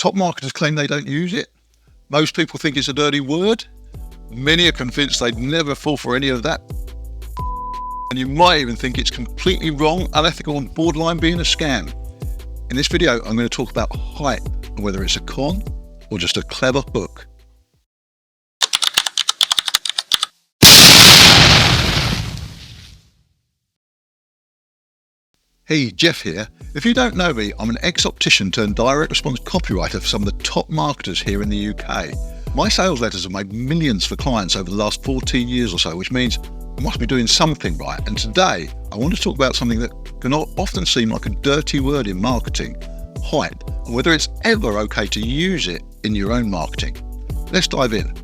Top marketers claim they don't use it. Most people think it's a dirty word. Many are convinced they'd never fall for any of that. And you might even think it's completely wrong, unethical, and borderline being a scam. In this video, I'm going to talk about hype and whether it's a con or just a clever hook. Hey, Jeff here. If you don't know me, I'm an ex-optician turned direct response copywriter for some of the top marketers here in the UK. My sales letters have made millions for clients over the last 14 years or so, which means I must be doing something right. And today, I want to talk about something that can often seem like a dirty word in marketing, hype, and whether it's ever okay to use it in your own marketing. Let's dive in.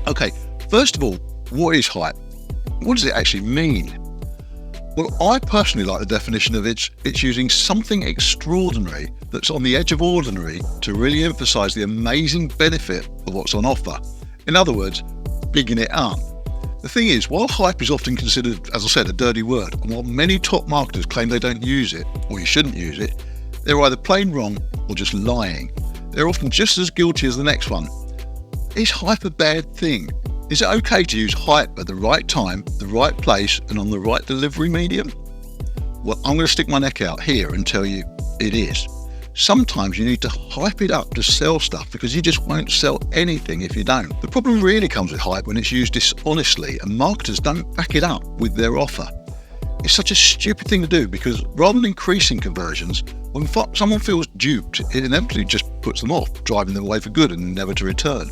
Okay, first of all, what is hype? What does it actually mean? Well, I personally like the definition of it's using something extraordinary that's on the edge of ordinary to really emphasize the amazing benefit of what's on offer. In other words, bigging it up. The thing is, while hype is often considered, as I said, a dirty word, and while many top marketers claim they don't use it, or you shouldn't use it, they're either plain wrong or just lying. They're often just as guilty as the next one. Is hype a bad thing? Is it okay to use hype at the right time, the right place, and on the right delivery medium? Well, I'm going to stick my neck out here and tell you it is. Sometimes you need to hype it up to sell stuff because you just won't sell anything if you don't. The problem really comes with hype when it's used dishonestly and marketers don't back it up with their offer. It's such a stupid thing to do because rather than increasing conversions, when someone feels duped, it inevitably just puts them off, driving them away for good and never to return.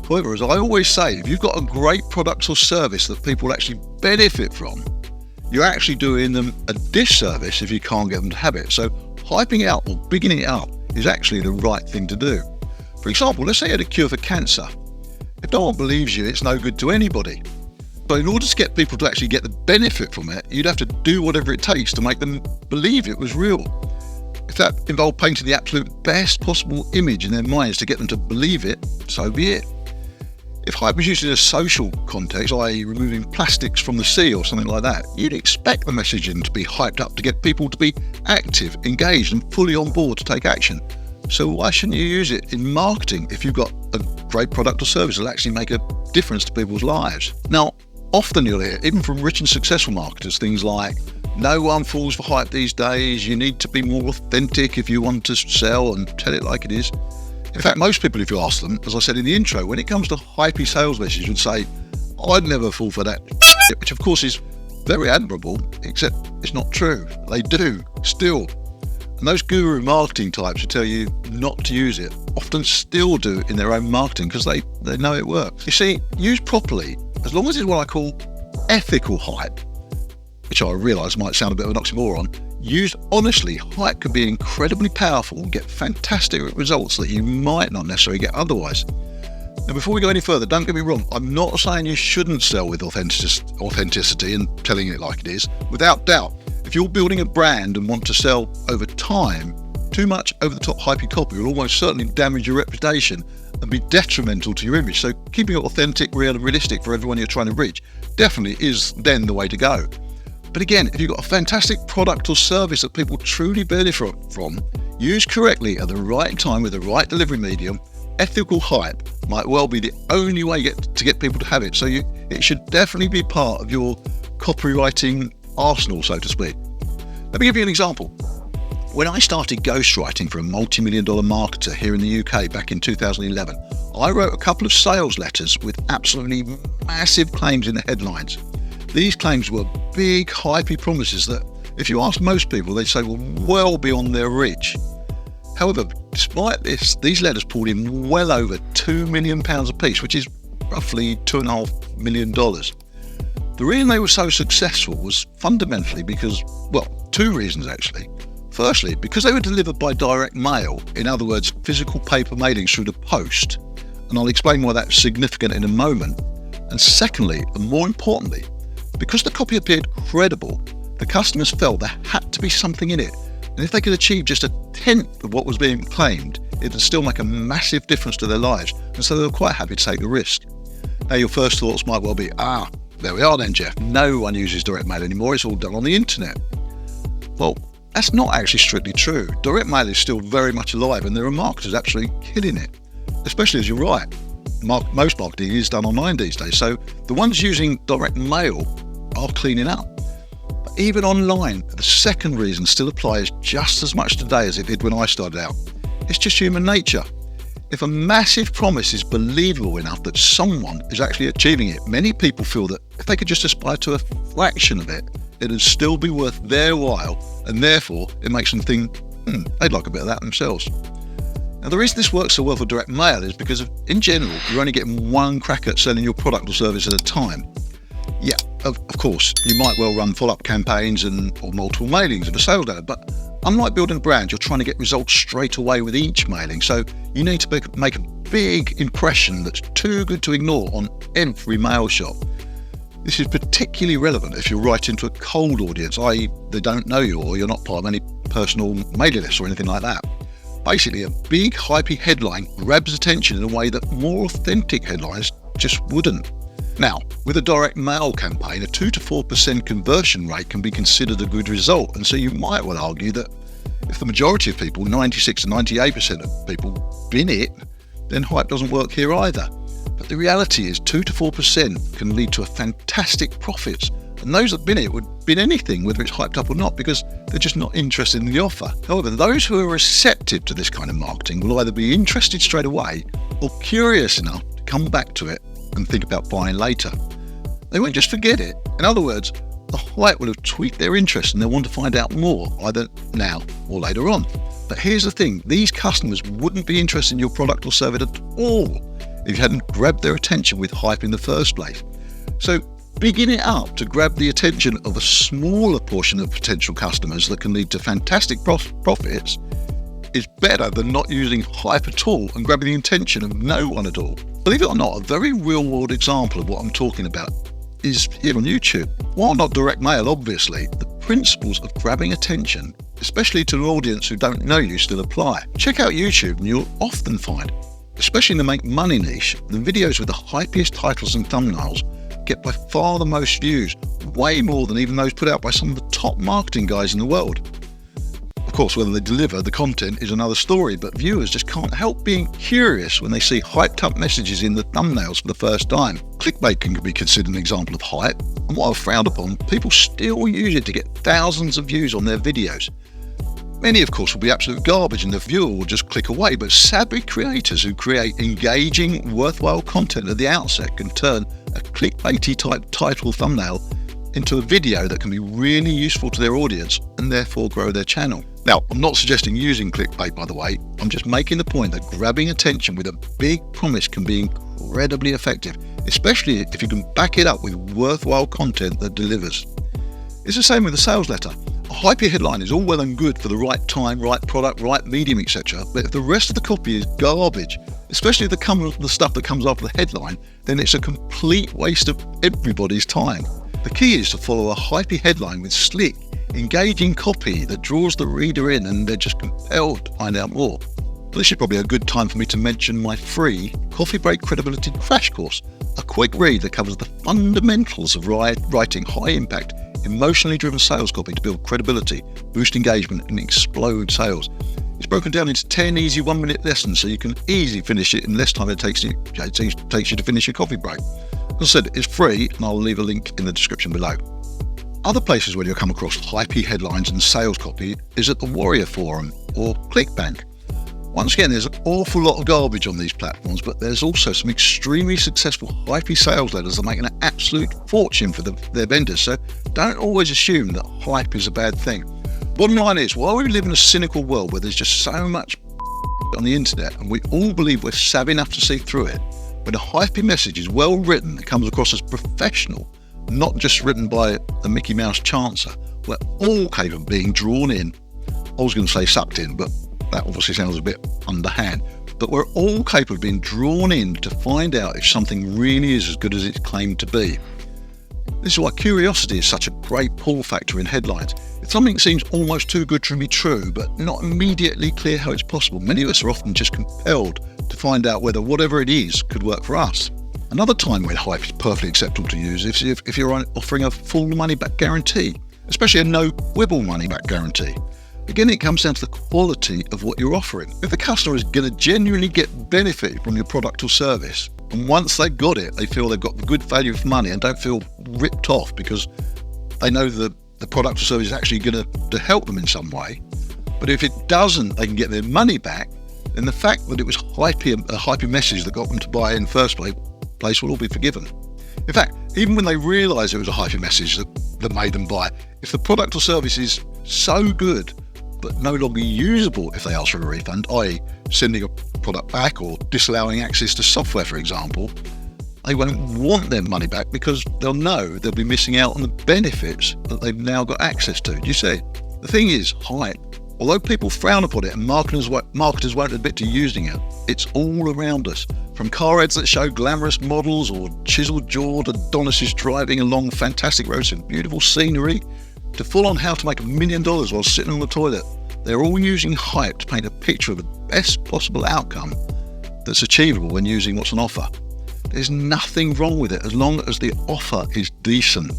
However, as I always say, if you've got a great product or service that people actually benefit from, you're actually doing them a disservice if you can't get them to have it. So hyping it out or bigging it up is actually the right thing to do. For example, let's say you had a cure for cancer. If no one believes you, it's no good to anybody. But in order to get people to actually get the benefit from it, you'd have to do whatever it takes to make them believe it was real. If that involved painting the absolute best possible image in their minds to get them to believe it, so be it. If hype was used in a social context, i.e. removing plastics from the sea or something like that, you'd expect the messaging to be hyped up to get people to be active, engaged and fully on board to take action. So why shouldn't you use it in marketing if you've got a great product or service that'll actually make a difference to people's lives? Now, often you'll hear, even from rich and successful marketers, things like, no one falls for hype these days, you need to be more authentic if you want to sell and tell it like it is. In fact, most people, if you ask them, as I said in the intro, when it comes to hypey sales messages, would say, I'd never fall for that, which of course is very admirable, except it's not true. They do, still. And those guru marketing types who tell you not to use it often still do it in their own marketing because they know it works. You see, used properly, as long as it's what I call ethical hype, which I realise might sound a bit of an oxymoron, used honestly, hype can be incredibly powerful and get fantastic results that you might not necessarily get otherwise. Now, before we go any further, don't get me wrong, I'm not saying you shouldn't sell with authenticity and telling it like it is. Without doubt, if you're building a brand and want to sell over time, too much over-the-top hypey copy will almost certainly damage your reputation and be detrimental to your image. So keeping it authentic, real and realistic for everyone you're trying to reach definitely is then the way to go. But again, if you've got a fantastic product or service that people truly benefit from, used correctly at the right time with the right delivery medium, ethical hype might well be the only way to get people to have it. So it should definitely be part of your copywriting arsenal, so to speak. Let me give you an example. When I started ghostwriting for a multi-million-dollar marketer here in the UK back in 2011, I wrote a couple of sales letters with absolutely massive claims in the headlines. These claims were big, hypey promises that, if you ask most people, they'd say were well beyond their reach. However, despite this, these letters pulled in well over £2 million a piece, which is roughly $2.5 million. The reason they were so successful was fundamentally because, well, two reasons actually. Firstly, because they were delivered by direct mail, in other words, physical paper mailings through the post, and I'll explain why that's significant in a moment. And secondly, and more importantly, because the copy appeared credible, the customers felt there had to be something in it. And if they could achieve just a tenth of what was being claimed, it would still make a massive difference to their lives. And so they were quite happy to take the risk. Now, your first thoughts might well be, there we are then, Jeff. No one uses direct mail anymore. It's all done on the internet. Well, That's not actually strictly true. Direct mail is still very much alive, and there are marketers actually killing it, especially as you're right. Most marketing is done online these days, so the ones using direct mail are cleaning up. But even online, the second reason still applies just as much today as it did when I started out. It's just human nature. If a massive promise is believable enough that someone is actually achieving it, many people feel that if they could just aspire to a fraction of it, it'd still be worth their while, and therefore it makes them think, they'd like a bit of that themselves. Now, the reason this works so well for direct mail is because in general, you're only getting one crack at selling your product or service at a time. Yeah, of course, you might well run follow-up campaigns or multiple mailings of a sales letter, but unlike building a brand, you're trying to get results straight away with each mailing. So you need to make a big impression that's too good to ignore on every mail shot. This is particularly relevant if you're writing to a cold audience, i.e. they don't know you or you're not part of any personal mailing list or anything like that. Basically, a big, hypey headline grabs attention in a way that more authentic headlines just wouldn't. Now, with a direct mail campaign, a 2 to 4% conversion rate can be considered a good result, and so you might well argue that if the majority of people, 96 to 98% of people, bin it, then hype doesn't work here either. But the reality is 2 to 4% can lead to a fantastic profits, and those that bin it would bin anything, whether it's hyped up or not, because they're just not interested in the offer. However, those who are receptive to this kind of marketing will either be interested straight away or curious enough to come back to it and think about buying later. They won't just forget it. In other words, the hype will have tweaked their interest and they'll want to find out more, either now or later on. But here's the thing, these customers wouldn't be interested in your product or service at all if you hadn't grabbed their attention with hype in the first place. So bigging it up to grab the attention of a smaller portion of potential customers that can lead to fantastic profits is better than not using hype at all and grabbing the attention of no one at all. Believe it or not, a very real-world example of what I'm talking about is here on YouTube. While not direct mail, obviously, the principles of grabbing attention, especially to an audience who don't know you, still apply. Check out YouTube and you'll often find, especially in the make money niche, the videos with the hypiest titles and thumbnails get by far the most views, way more than even those put out by some of the top marketing guys in the world. Of course, whether they deliver the content is another story, but viewers just can't help being curious when they see hyped up messages in the thumbnails for the first time. ClickBank can be considered an example of hype, and while frowned upon, people still use it to get thousands of views on their videos. Many, of course, will be absolute garbage and the viewer will just click away, but savvy creators who create engaging, worthwhile content at the outset can turn a clickbaity type title thumbnail into a video that can be really useful to their audience and therefore grow their channel. Now, I'm not suggesting using clickbait, by the way. I'm just making the point that grabbing attention with a big promise can be incredibly effective, especially if you can back it up with worthwhile content that delivers. It's the same with a sales letter. A hypey headline is all well and good for the right time, right product, right medium, etc. But if the rest of the copy is garbage, especially the stuff that comes after the headline, then it's a complete waste of everybody's time. The key is to follow a hypey headline with slick, engaging copy that draws the reader in and they're just compelled to find out more. This is probably a good time for me to mention my free Coffee Break Credibility Crash Course, a quick read that covers the fundamentals of writing high-impact, emotionally driven sales copy to build credibility, boost engagement, and explode sales. It's broken down into 10 easy 1-minute lessons so you can easily finish it in less time than it takes you to finish your coffee break. As I said, it's free and I'll leave a link in the description below. Other places where you'll come across hypey headlines and sales copy is at the Warrior Forum or ClickBank. Once again, there's an awful lot of garbage on these platforms, but there's also some extremely successful hypey sales letters that make an absolute fortune for their vendors, so don't always assume that hype is a bad thing. Bottom line is, while we live in a cynical world where there's just so much on the internet and we all believe we're savvy enough to see through it, when a hypey message is well written, it comes across as professional, not just written by a Mickey Mouse chancer, we're all capable of being drawn in. I was going to say sucked in, but that obviously sounds a bit underhand. But we're all capable of being drawn in to find out if something really is as good as it's claimed to be. This is why curiosity is such a great pull factor in headlines. If something seems almost too good to be true, but not immediately clear how it's possible, many of us are often just compelled to find out whether whatever it is could work for us. Another time when hype is perfectly acceptable to use is if you're offering a full money-back guarantee, especially a no-quibble money-back guarantee. Again, it comes down to the quality of what you're offering. If the customer is going to genuinely get benefit from your product or service, and once they've got it, they feel they've got good value for money and don't feel ripped off because they know the product or service is actually going to help them in some way. But if it doesn't, they can get their money back, then the fact that it was a hypey message that got them to buy in the first place will all be forgiven. In fact, even when they realise it was a hypey message that made them buy, if the product or service is so good but no longer usable if they ask for a refund, i.e. sending a product back or disallowing access to software, for example, they won't want their money back because they'll know they'll be missing out on the benefits that they've now got access to. Do you see? The thing is, hype, although people frown upon it and marketers won't admit to using it, it's all around us. From car ads that show glamorous models or chisel-jawed Adonises driving along fantastic roads and beautiful scenery, to full-on how to make $1 million while sitting on the toilet, they're all using hype to paint a picture of the best possible outcome that's achievable when using what's on offer. There's nothing wrong with it as long as the offer is decent.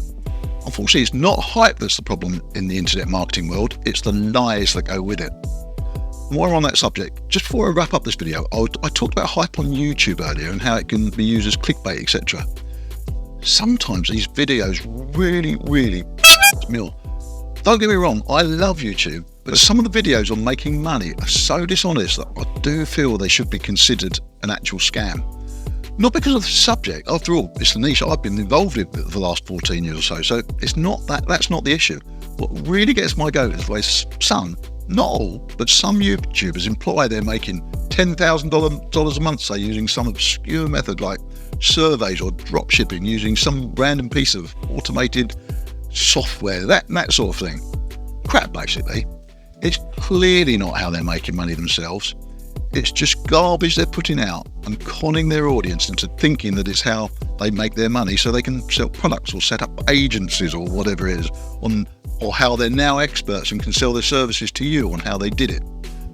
Unfortunately, it's not hype that's the problem in the internet marketing world, it's the lies that go with it. And while we're on that subject, just before I wrap up this video, I talked about hype on YouTube earlier and how it can be used as clickbait, etc. Sometimes these videos really me off. Don't get me wrong, I love YouTube, but some of the videos on making money are so dishonest that I do feel they should be considered an actual scam. Not because of the subject, after all, it's the niche I've been involved with for the last 14 years or so it's not that's not the issue. What really gets my goat is the way some, not all, but some YouTubers imply they're making $10,000 a month, say, using some obscure method like surveys or drop shipping, using some random piece of automated software, that sort of thing. Crap, basically. It's clearly not how they're making money themselves. It's just garbage they're putting out and conning their audience into thinking that it's how they make their money so they can sell products or set up agencies or whatever it is, or how they're now experts and can sell their services to you on how they did it.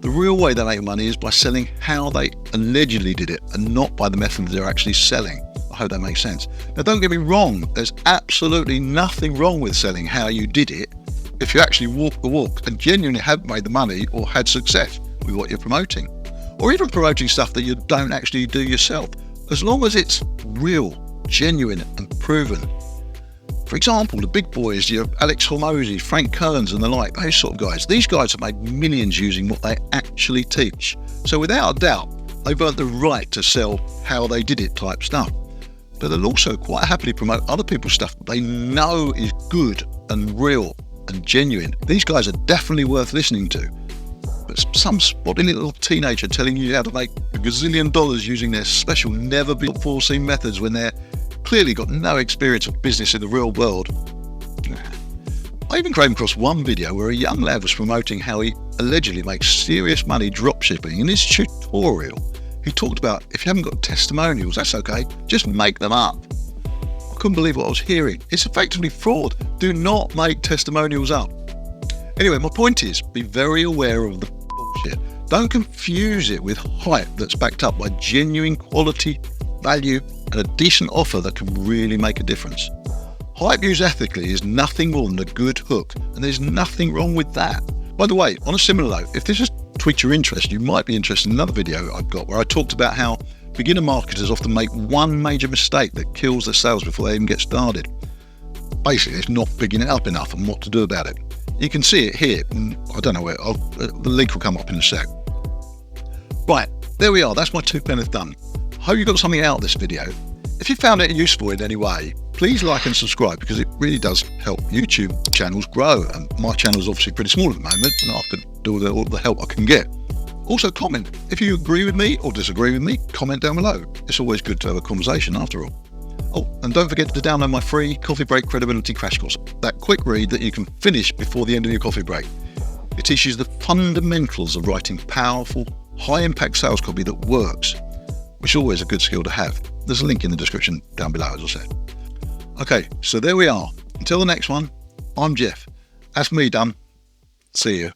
The real way they make money is by selling how they allegedly did it and not by the method they're actually selling. I hope that makes sense. Now, don't get me wrong, there's absolutely nothing wrong with selling how you did it if you actually walk the walk and genuinely have made the money or had success with what you're promoting. Or even promoting stuff that you don't actually do yourself, as long as it's real, genuine and proven. For example, the big boys, your Alex Hormozy, Frank Kearns and the like, those sort of guys, these guys have made millions using what they actually teach. So without a doubt, they've earned the right to sell how they did it type stuff. But they'll also quite happily promote other people's stuff that they know is good and real and genuine. These guys are definitely worth listening to. But some spotty little teenager telling you how to make $1 gazillion using their special never-before-seen methods when they're clearly got no experience of business in the real world. I even came across one video where a young lad was promoting how he allegedly makes serious money dropshipping. In his tutorial, he talked about if you haven't got testimonials, that's okay, just make them up. I couldn't believe what I was hearing. It's effectively fraud. Do not make testimonials up. Anyway, my point is, be very aware of the bullshit. Don't confuse it with hype that's backed up by genuine quality, value, and a decent offer that can really make a difference. Hype used ethically is nothing more than a good hook, and there's nothing wrong with that. By the way, on a similar note, if this has tweaked your interest, you might be interested in another video I've got where I talked about how beginner marketers often make one major mistake that kills their sales before they even get started. Basically, it's not bigging it up enough and what to do about it. You can see it here. I don't know where. The link will come up in a sec. Right, there we are. That's my 2 pence done. Hope you got something out of this video. If you found it useful in any way, please like and subscribe because it really does help YouTube channels grow. And my channel is obviously pretty small at the moment, and I could do all the help I can get. Also, comment. If you agree with me or disagree with me, comment down below. It's always good to have a conversation after all. Oh, and don't forget to download my free Coffee Break Credibility Crash Course, that quick read that you can finish before the end of your coffee break. It teaches the fundamentals of writing powerful, high-impact sales copy that works, which is always a good skill to have. There's a link in the description down below, as I said. Okay, so there we are. Until the next one, I'm Jeff. That's me done. See you.